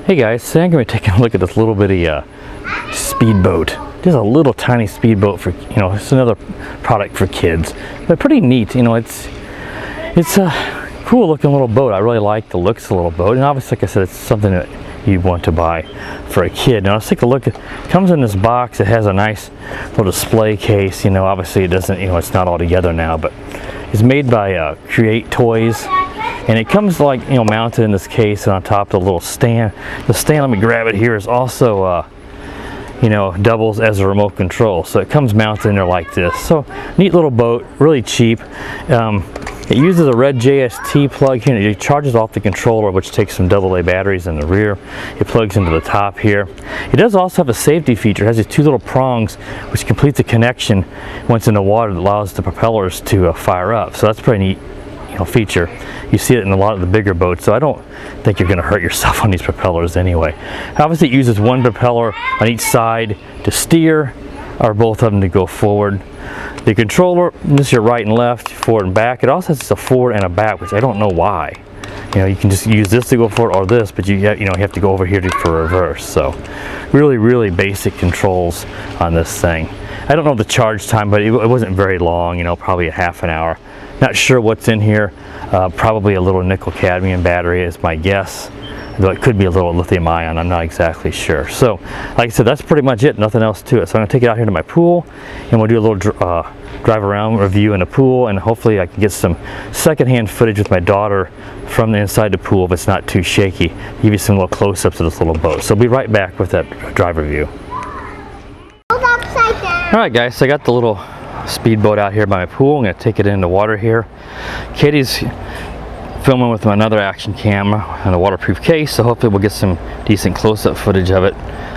Hey guys, today I'm going to be taking a look at this little bitty speedboat. Just a little tiny speedboat for, it's another product for kids, but pretty neat. It's a cool looking little boat. I really like the looks of the little boat, and obviously, like I said, it's something that you want to buy for a kid. Now let's take a look. It comes in this box. It has a nice little display case. Obviously it doesn't, it's not all together now, but it's made by Create Toys. And it comes like, mounted in this case and on top of the little stand. The stand, let me grab it here, is also, doubles as a remote control. So it comes mounted in there like this. So neat little boat, really cheap. It uses a red JST plug here. It charges off the controller, which takes some AA batteries in the rear. It plugs into the top here. It does also have a safety feature. It has these two little prongs, which completes the connection once in the water that allows the propellers to fire up. So that's a pretty neat feature. You see it in a lot of the bigger boats, so I don't think you're going to hurt yourself on these propellers anyway. Obviously it uses one propeller on each side to steer, or both of them to go forward. The controller, this is your right and left, forward and back. It also has a forward and a back, which I don't know why. You can just use this to go forward or this, but you have to go over here for reverse. So really basic controls on this thing. I don't know the charge time, but it wasn't very long, probably a half an hour. Not sure what's in here. Probably a little nickel cadmium battery is my guess, though it could be a little lithium ion. I'm not exactly sure. So like I said, that's pretty much it. Nothing else to it. So I'm going to take it out here to my pool, and we'll do a little drive around review in the pool, and hopefully I can get some secondhand footage with my daughter from the inside the pool if it's not too shaky. Give you some little close-ups of this little boat. So I'll be right back with that drive review. Alright guys, so I got the little speedboat out here by my pool. I'm going to take it in the water here. Katie's filming with another action camera and a waterproof case, so hopefully we'll get some decent close-up footage of it.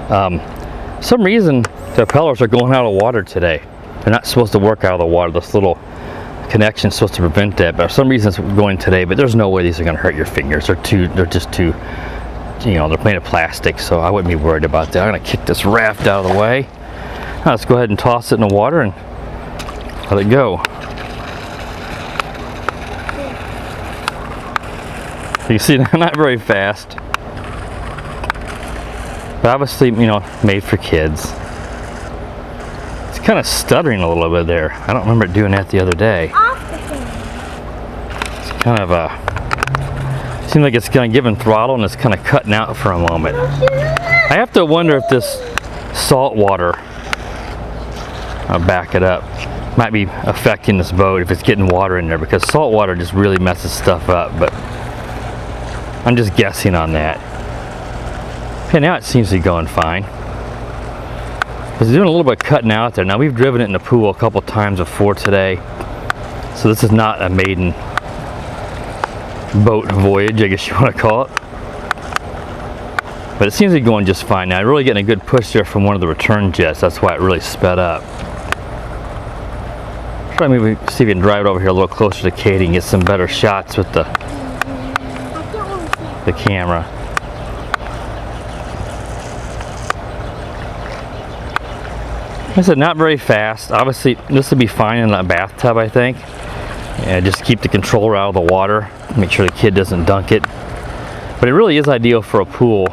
For some reason the propellers are going out of water today. They're not supposed to work out of the water. This little connection is supposed to prevent that, but for some reason it's going today. But there's no way these are going to hurt your fingers. They're just too, they're made of plastic, so I wouldn't be worried about that. I'm going to kick this raft out of the way. Now let's go ahead and toss it in the water and let it go. So you see, they're not very fast, but obviously, made for kids. It's kind of stuttering a little bit there. I don't remember it doing that the other day. It's kind of seems like it's kind of giving throttle and it's kind of cutting out for a moment. I have to wonder if this salt water, I'll back it up, might be affecting this boat if it's getting water in there, because salt water just really messes stuff up, but I'm just guessing on that. Okay, now it seems to be going fine. It's doing a little bit of cutting out there. Now we've driven it in the pool a couple times before today, so this is not a maiden boat voyage, I guess you want to call it. But it seems to be going just fine now. Really getting a good push there from one of the return jets. That's why it really sped up. Try maybe see if we can drive it over here a little closer to Katie and get some better shots with the camera. Like I said, not very fast. Obviously, this would be fine in a bathtub, I think. Yeah, just keep the controller out of the water. Make sure the kid doesn't dunk it. But it really is ideal for a pool.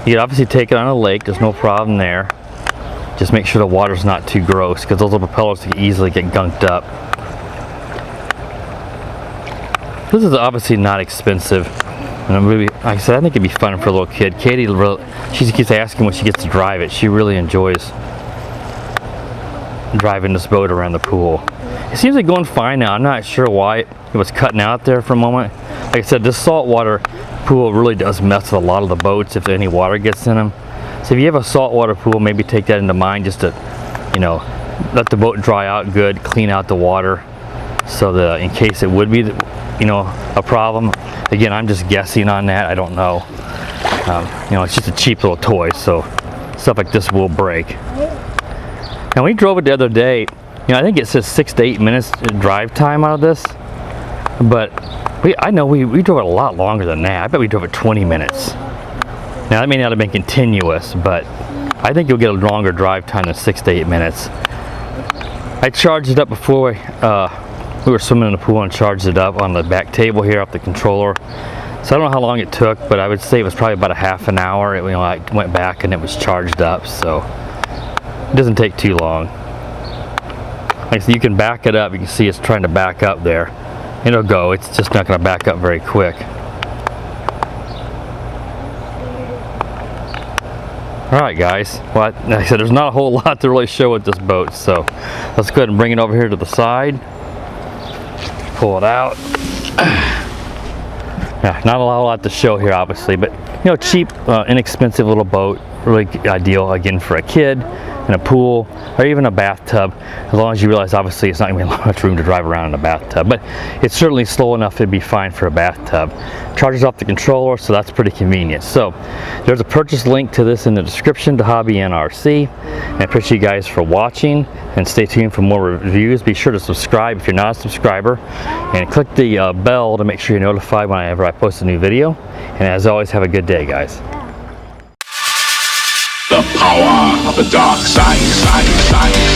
You can obviously take it on a lake. There's no problem there. Just make sure the water's not too gross, because those little propellers can easily get gunked up. This is obviously not expensive. And really, like I said, I think it'd be fun for a little kid. Katie, she keeps asking when she gets to drive it. She really enjoys driving this boat around the pool. It seems like going fine now. I'm not sure why it was cutting out there for a moment. Like I said, this saltwater pool really does mess with a lot of the boats if any water gets in them. So if you have a saltwater pool, maybe take that into mind, just to, let the boat dry out good, clean out the water, so that in case it would be, a problem. Again, I'm just guessing on that. I don't know. It's just a cheap little toy, so stuff like this will break. Now we drove it the other day. I think it says 6 to 8 minutes drive time out of this, but I know we drove it a lot longer than that. I bet we drove it 20 minutes. Now that may not have been continuous, but I think you'll get a longer drive time than 6 to 8 minutes. I charged it up before we were swimming in the pool, and charged it up on the back table here off the controller. So I don't know how long it took, but I would say it was probably about a half an hour. It, I went back and it was charged up, so it doesn't take too long. Like, so you can back it up. You can see it's trying to back up there. It'll go. It's just not going to back up very quick. All right, guys. Well, like I said, there's not a whole lot to really show with this boat, so let's go ahead and bring it over here to the side. Pull it out. Yeah, not a lot to show here, obviously, but you know, cheap, inexpensive little boat, really ideal again for a kid in a pool or even a bathtub, as long as you realize obviously it's not going to be much room to drive around in a bathtub, but it's certainly slow enough to be fine for a bathtub. Charges off the controller, so that's pretty convenient. So there's a purchase link to this in the description to Hobbyinrc. I appreciate you guys for watching, and stay tuned for more reviews. Be sure to subscribe if you're not a subscriber, and click the bell to make sure you're notified whenever I post a new video. And as always, have a good day, guys. The power of the dark side.